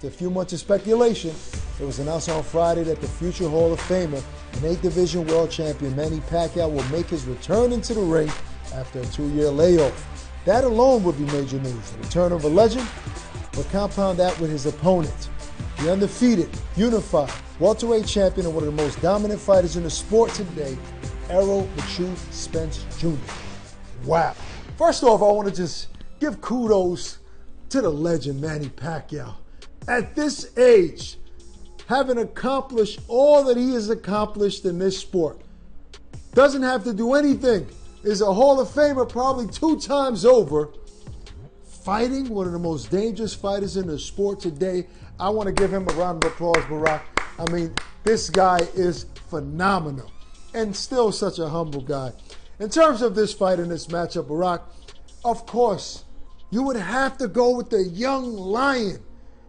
After a few months of speculation, it was announced on Friday that the future Hall of Famer and 8th Division World Champion Manny Pacquiao will make his return into the ring after a 2-year layoff. That alone would be major news. The return of a legend, but compound that with his opponent, the undefeated, unified, welterweight champion and one of the most dominant fighters in the sport today, Errol Spence Jr. Wow. First off, I want to just give kudos to the legend Manny Pacquiao. At this age, having accomplished all that he has accomplished in this sport, doesn't have to do anything, is a Hall of Famer probably 2 times over, fighting one of the most dangerous fighters in the sport today. I want to give him a round of applause, Barack. I mean, this guy is phenomenal and still such a humble guy. In terms of this fight and this matchup, Barack, of course, you would have to go with the young lion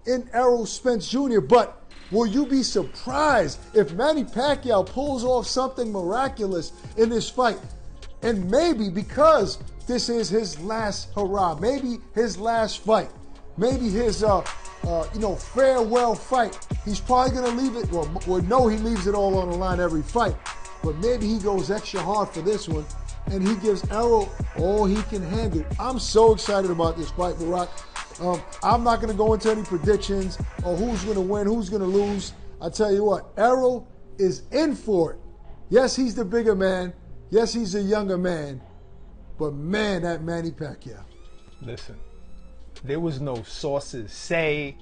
in Errol Spence Jr., but will you be surprised if Manny Pacquiao pulls off something miraculous in this fight? And maybe because this is his last hurrah, maybe his last fight, maybe his farewell fight. He's probably going to leave it, well, no, he leaves it all on the line every fight, but maybe he goes extra hard for this one and he gives Errol all he can handle. I'm so excited about this fight, Barack. I'm not going to go into any predictions or who's going to win, who's going to lose. I tell you what, Errol is in for it. Yes, he's the bigger man. Yes, he's a younger man. But man, that Manny Pacquiao. Listen, there was no sources say,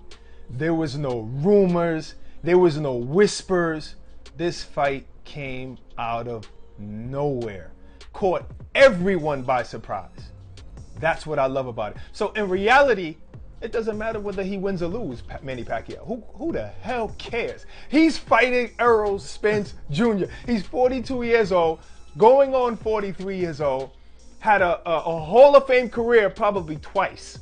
there was no rumors, there was no whispers. This fight came out of nowhere. Caught everyone by surprise. That's what I love about it. So in reality, it doesn't matter whether he wins or loses, Manny Pacquiao. Who the hell cares? He's fighting Errol Spence Jr. He's 42 years old, going on 43 years old, had a Hall of Fame career probably twice.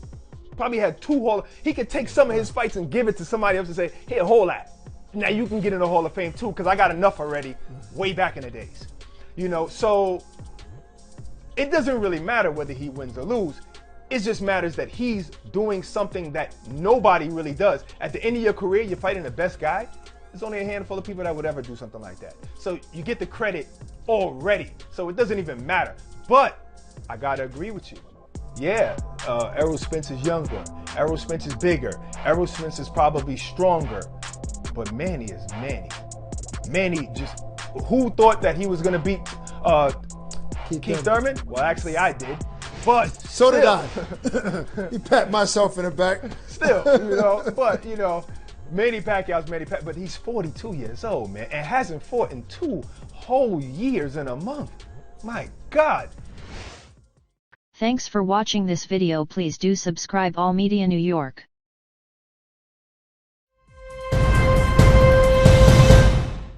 Probably had 2 he could take some of his fights and give it to somebody else and say, here, hold that. Now you can get in the Hall of Fame too, because I got enough already way back in the days. You know, so it doesn't really matter whether he wins or loses. It just matters that he's doing something that nobody really does. At the end of your career, you're fighting the best guy. There's only a handful of people that would ever do something like that. So you get the credit already. So it doesn't even matter. But I gotta agree with you. Yeah, Errol Spence is younger. Errol Spence is bigger. Errol Spence is probably stronger. But Manny is Manny. Manny just, who thought that he was gonna beat Keith Thurman? Well, actually I did. But so did I. You pat myself in the back. Still, but Manny Pacquiao's Manny Pacquiao, but he's 42 years old, man, and hasn't fought in 2 whole years and a month. My God. Thanks for watching this video. Please do subscribe All Media New York.